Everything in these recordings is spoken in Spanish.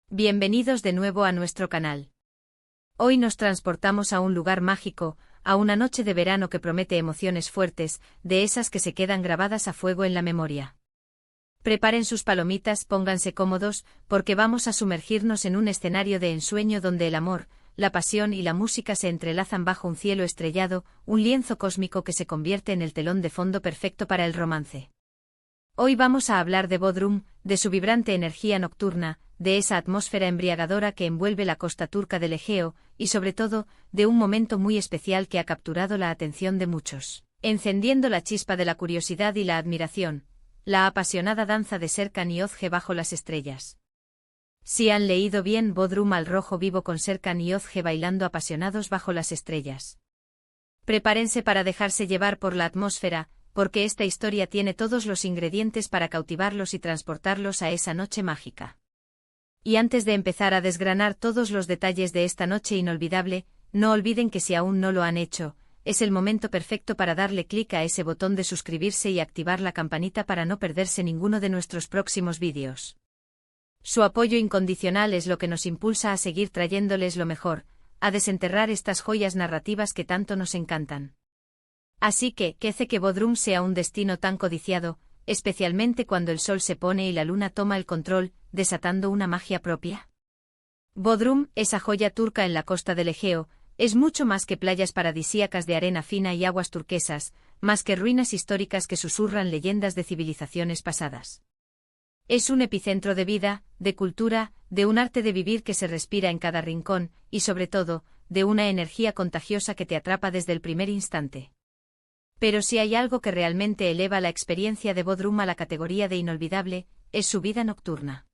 Bienvenidos de nuevo a nuestro canal. Hoy nos transportamos a un lugar mágico, a una noche de verano que promete emociones fuertes, de esas que se quedan grabadas a fuego en la memoria. Preparen sus palomitas, pónganse cómodos, porque vamos a sumergirnos en un escenario de ensueño donde el amor, la pasión y la música se entrelazan bajo un cielo estrellado, un lienzo cósmico que se convierte en el telón de fondo perfecto para el romance. Hoy vamos a hablar de Bodrum, de su vibrante energía nocturna, de esa atmósfera embriagadora que envuelve la costa turca del Egeo, y sobre todo, de un momento muy especial que ha capturado la atención de muchos, encendiendo la chispa de la curiosidad y la admiración, la apasionada danza de Serkan y Özge bajo las estrellas. Si han leído bien, Bodrum al rojo vivo con Serkan y Özge bailando apasionados bajo las estrellas. Prepárense para dejarse llevar por la atmósfera, porque esta historia tiene todos los ingredientes para cautivarlos y transportarlos a esa noche mágica. Y antes de empezar a desgranar todos los detalles de esta noche inolvidable, no olviden que si aún no lo han hecho, es el momento perfecto para darle clic a ese botón de suscribirse y activar la campanita para no perderse ninguno de nuestros próximos vídeos. Su apoyo incondicional es lo que nos impulsa a seguir trayéndoles lo mejor, a desenterrar estas joyas narrativas que tanto nos encantan. Así que hace que Bodrum sea un destino tan codiciado, especialmente cuando el sol se pone y la luna toma el control, desatando una magia propia. Bodrum, esa joya turca en la costa del Egeo, es mucho más que playas paradisíacas de arena fina y aguas turquesas, más que ruinas históricas que susurran leyendas de civilizaciones pasadas. Es un epicentro de vida, de cultura, de un arte de vivir que se respira en cada rincón, y sobre todo, de una energía contagiosa que te atrapa desde el primer instante. Pero si hay algo que realmente eleva la experiencia de Bodrum a la categoría de inolvidable, es su vida nocturna.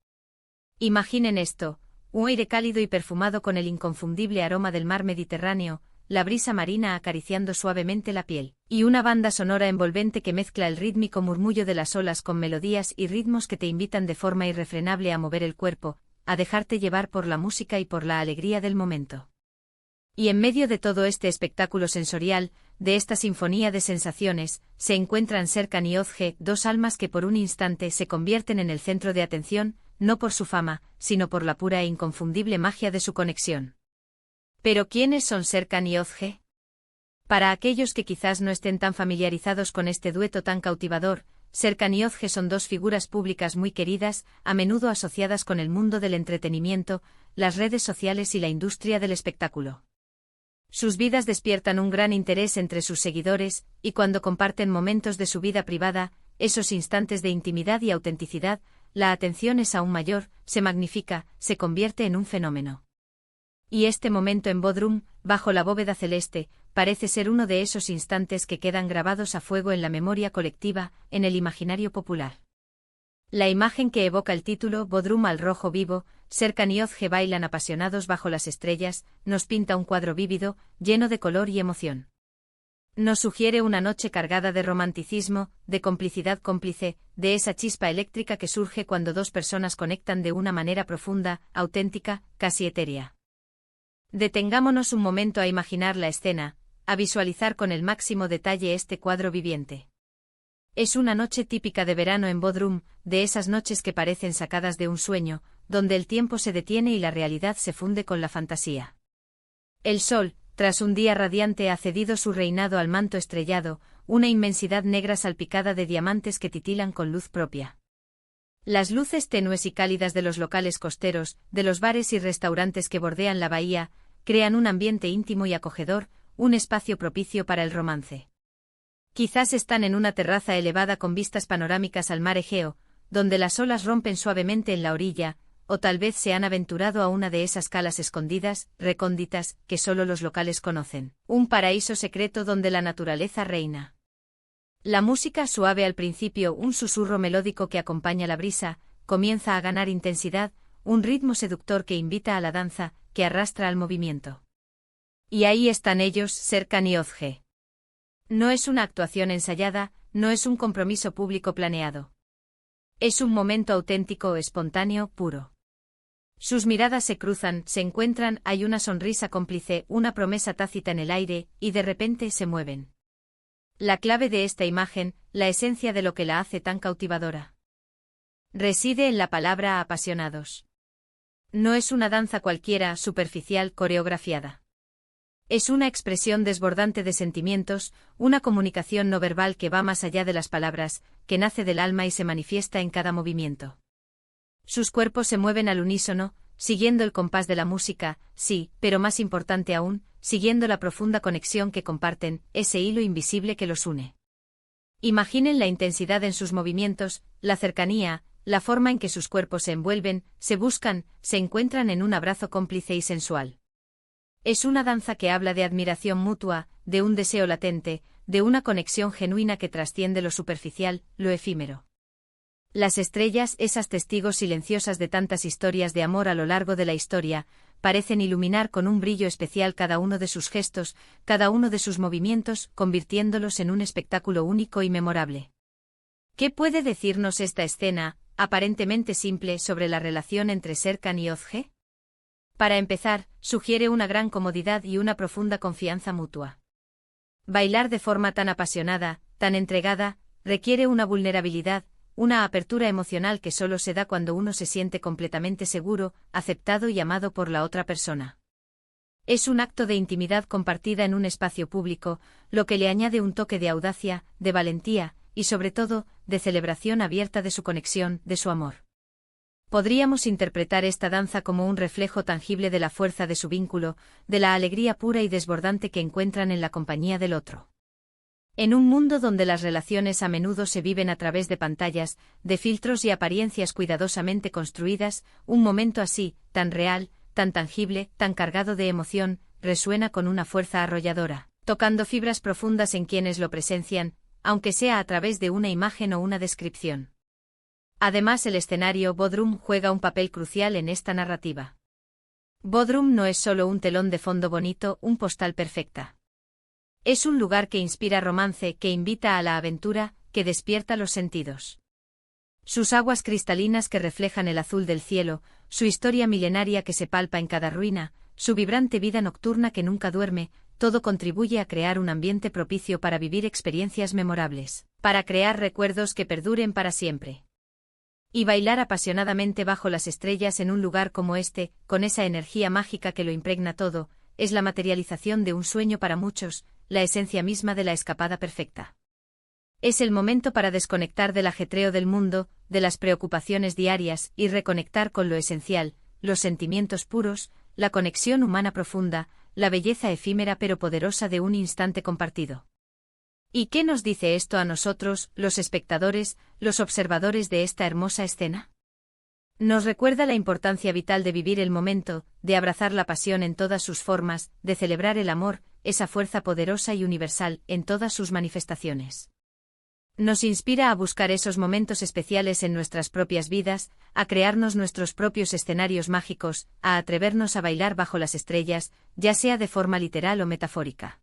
Imaginen esto, un aire cálido y perfumado con el inconfundible aroma del mar Mediterráneo, la brisa marina acariciando suavemente la piel, y una banda sonora envolvente que mezcla el rítmico murmullo de las olas con melodías y ritmos que te invitan de forma irrefrenable a mover el cuerpo, a dejarte llevar por la música y por la alegría del momento. Y en medio de todo este espectáculo sensorial, de esta sinfonía de sensaciones, se encuentran Serkan y Özge, dos almas que por un instante se convierten en el centro de atención, no por su fama, sino por la pura e inconfundible magia de su conexión. ¿Pero quiénes son Serkan y Özge? Para aquellos que quizás no estén tan familiarizados con este dueto tan cautivador, Serkan y Özge son dos figuras públicas muy queridas, a menudo asociadas con el mundo del entretenimiento, las redes sociales y la industria del espectáculo. Sus vidas despiertan un gran interés entre sus seguidores, y cuando comparten momentos de su vida privada, esos instantes de intimidad y autenticidad, la atención es aún mayor, se magnifica, se convierte en un fenómeno. Y este momento en Bodrum, bajo la bóveda celeste, parece ser uno de esos instantes que quedan grabados a fuego en la memoria colectiva, en el imaginario popular. La imagen que evoca el título, Bodrum al rojo vivo, Serkan y Özge bailan apasionados bajo las estrellas, nos pinta un cuadro vívido, lleno de color y emoción. Nos sugiere una noche cargada de romanticismo, de complicidad cómplice, de esa chispa eléctrica que surge cuando dos personas conectan de una manera profunda, auténtica, casi etérea. Detengámonos un momento a imaginar la escena, a visualizar con el máximo detalle este cuadro viviente. Es una noche típica de verano en Bodrum, de esas noches que parecen sacadas de un sueño, donde el tiempo se detiene y la realidad se funde con la fantasía. El sol, tras un día radiante, ha cedido su reinado al manto estrellado, una inmensidad negra salpicada de diamantes que titilan con luz propia. Las luces tenues y cálidas de los locales costeros, de los bares y restaurantes que bordean la bahía, crean un ambiente íntimo y acogedor, un espacio propicio para el romance. Quizás están en una terraza elevada con vistas panorámicas al mar Egeo, donde las olas rompen suavemente en la orilla, o tal vez se han aventurado a una de esas calas escondidas, recónditas, que solo los locales conocen, un paraíso secreto donde la naturaleza reina. La música suave al principio, un susurro melódico que acompaña la brisa, comienza a ganar intensidad, un ritmo seductor que invita a la danza, que arrastra al movimiento. Y ahí están ellos, Serkan y Özge. No es una actuación ensayada, no es un compromiso público planeado. Es un momento auténtico, espontáneo, puro. Sus miradas se cruzan, se encuentran, hay una sonrisa cómplice, una promesa tácita en el aire, y de repente se mueven. La clave de esta imagen, la esencia de lo que la hace tan cautivadora, reside en la palabra apasionados. No es una danza cualquiera, superficial, coreografiada. Es una expresión desbordante de sentimientos, una comunicación no verbal que va más allá de las palabras, que nace del alma y se manifiesta en cada movimiento. Sus cuerpos se mueven al unísono, siguiendo el compás de la música, sí, pero más importante aún, siguiendo la profunda conexión que comparten, ese hilo invisible que los une. Imaginen la intensidad en sus movimientos, la cercanía, la forma en que sus cuerpos se envuelven, se buscan, se encuentran en un abrazo cómplice y sensual. Es una danza que habla de admiración mutua, de un deseo latente, de una conexión genuina que trasciende lo superficial, lo efímero. Las estrellas, esas testigos silenciosas de tantas historias de amor a lo largo de la historia, parecen iluminar con un brillo especial cada uno de sus gestos, cada uno de sus movimientos, convirtiéndolos en un espectáculo único y memorable. ¿Qué puede decirnos esta escena, aparentemente simple, sobre la relación entre Serkan y Özge? Para empezar, sugiere una gran comodidad y una profunda confianza mutua. Bailar de forma tan apasionada, tan entregada, requiere una vulnerabilidad, una apertura emocional que solo se da cuando uno se siente completamente seguro, aceptado y amado por la otra persona. Es un acto de intimidad compartida en un espacio público, lo que le añade un toque de audacia, de valentía, y sobre todo, de celebración abierta de su conexión, de su amor. Podríamos interpretar esta danza como un reflejo tangible de la fuerza de su vínculo, de la alegría pura y desbordante que encuentran en la compañía del otro. En un mundo donde las relaciones a menudo se viven a través de pantallas, de filtros y apariencias cuidadosamente construidas, un momento así, tan real, tan tangible, tan cargado de emoción, resuena con una fuerza arrolladora, tocando fibras profundas en quienes lo presencian, aunque sea a través de una imagen o una descripción. Además, el escenario Bodrum juega un papel crucial en esta narrativa. Bodrum no es solo un telón de fondo bonito, un postal perfecta. Es un lugar que inspira romance, que invita a la aventura, que despierta los sentidos. Sus aguas cristalinas que reflejan el azul del cielo, su historia milenaria que se palpa en cada ruina, su vibrante vida nocturna que nunca duerme, todo contribuye a crear un ambiente propicio para vivir experiencias memorables, para crear recuerdos que perduren para siempre. Y bailar apasionadamente bajo las estrellas en un lugar como este, con esa energía mágica que lo impregna todo, es la materialización de un sueño para muchos, la esencia misma de la escapada perfecta. Es el momento para desconectar del ajetreo del mundo, de las preocupaciones diarias, y reconectar con lo esencial, los sentimientos puros, la conexión humana profunda, la belleza efímera pero poderosa de un instante compartido. ¿Y qué nos dice esto a nosotros, los espectadores, los observadores de esta hermosa escena? Nos recuerda la importancia vital de vivir el momento, de abrazar la pasión en todas sus formas, de celebrar el amor, esa fuerza poderosa y universal, en todas sus manifestaciones. Nos inspira a buscar esos momentos especiales en nuestras propias vidas, a crearnos nuestros propios escenarios mágicos, a atrevernos a bailar bajo las estrellas, ya sea de forma literal o metafórica.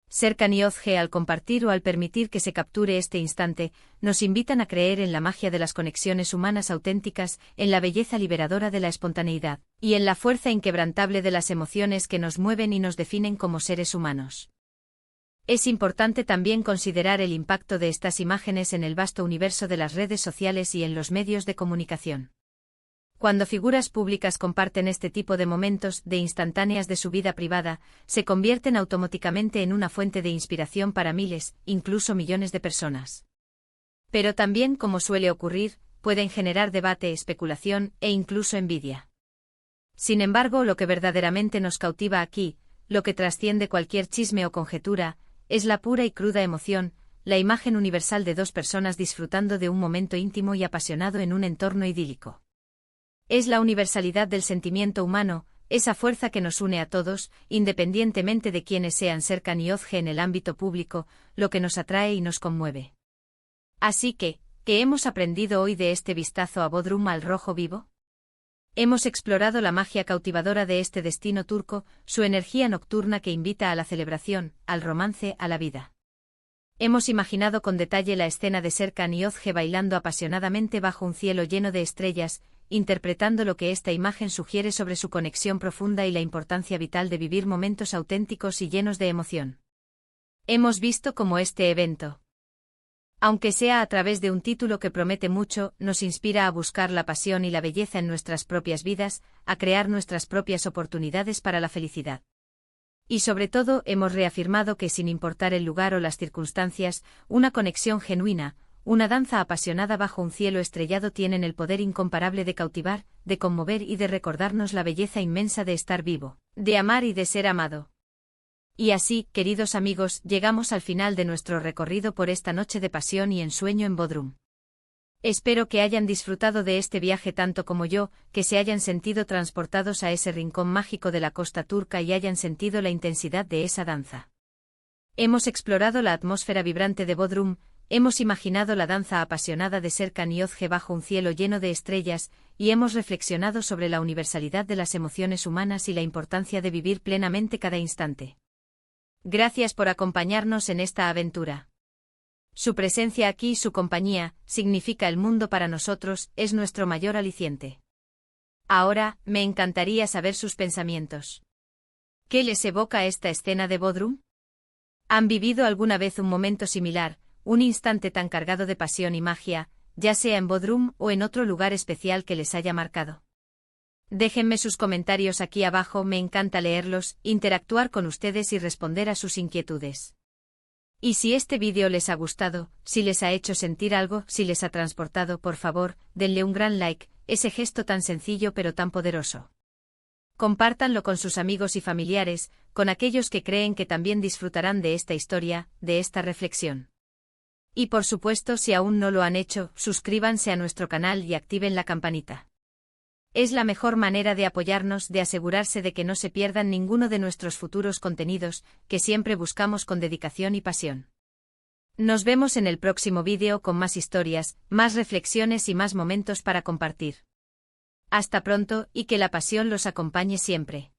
Serkan y Özge, al compartir o al permitir que se capture este instante, nos invitan a creer en la magia de las conexiones humanas auténticas, en la belleza liberadora de la espontaneidad, y en la fuerza inquebrantable de las emociones que nos mueven y nos definen como seres humanos. Es importante también considerar el impacto de estas imágenes en el vasto universo de las redes sociales y en los medios de comunicación. Cuando figuras públicas comparten este tipo de momentos, de instantáneas de su vida privada, se convierten automáticamente en una fuente de inspiración para miles, incluso millones de personas. Pero también, como suele ocurrir, pueden generar debate, especulación e incluso envidia. Sin embargo, lo que verdaderamente nos cautiva aquí, lo que trasciende cualquier chisme o conjetura, es la pura y cruda emoción, la imagen universal de dos personas disfrutando de un momento íntimo y apasionado en un entorno idílico. Es la universalidad del sentimiento humano, esa fuerza que nos une a todos, independientemente de quiénes sean Serkan y Özge en el ámbito público, lo que nos atrae y nos conmueve. Así que, ¿qué hemos aprendido hoy de este vistazo a Bodrum al rojo vivo? Hemos explorado la magia cautivadora de este destino turco, su energía nocturna que invita a la celebración, al romance, a la vida. Hemos imaginado con detalle la escena de Serkan y Özge bailando apasionadamente bajo un cielo lleno de estrellas, interpretando lo que esta imagen sugiere sobre su conexión profunda y la importancia vital de vivir momentos auténticos y llenos de emoción. Hemos visto cómo este evento Aunque sea a través de un título que promete mucho, nos inspira a buscar la pasión y la belleza en nuestras propias vidas, a crear nuestras propias oportunidades para la felicidad. Y sobre todo, hemos reafirmado que sin importar el lugar o las circunstancias, una conexión genuina, una danza apasionada bajo un cielo estrellado tienen el poder incomparable de cautivar, de conmover y de recordarnos la belleza inmensa de estar vivo, de amar y de ser amado. Y así, queridos amigos, llegamos al final de nuestro recorrido por esta noche de pasión y ensueño en Bodrum. Espero que hayan disfrutado de este viaje tanto como yo, que se hayan sentido transportados a ese rincón mágico de la costa turca y hayan sentido la intensidad de esa danza. Hemos explorado la atmósfera vibrante de Bodrum, hemos imaginado la danza apasionada de Serkan Yozge bajo un cielo lleno de estrellas, y hemos reflexionado sobre la universalidad de las emociones humanas y la importancia de vivir plenamente cada instante. Gracias por acompañarnos en esta aventura. Su presencia aquí y su compañía, significa el mundo para nosotros, es nuestro mayor aliciente. Ahora, me encantaría saber sus pensamientos. ¿Qué les evoca esta escena de Bodrum? ¿Han vivido alguna vez un momento similar, un instante tan cargado de pasión y magia, ya sea en Bodrum o en otro lugar especial que les haya marcado? Déjenme sus comentarios aquí abajo, me encanta leerlos, interactuar con ustedes y responder a sus inquietudes. Y si este vídeo les ha gustado, si les ha hecho sentir algo, si les ha transportado, por favor, denle un gran like, ese gesto tan sencillo pero tan poderoso. Compártanlo con sus amigos y familiares, con aquellos que creen que también disfrutarán de esta historia, de esta reflexión. Y por supuesto, si aún no lo han hecho, suscríbanse a nuestro canal y activen la campanita. Es la mejor manera de apoyarnos, de asegurarse de que no se pierdan ninguno de nuestros futuros contenidos, que siempre buscamos con dedicación y pasión. Nos vemos en el próximo vídeo con más historias, más reflexiones y más momentos para compartir. Hasta pronto, y que la pasión los acompañe siempre.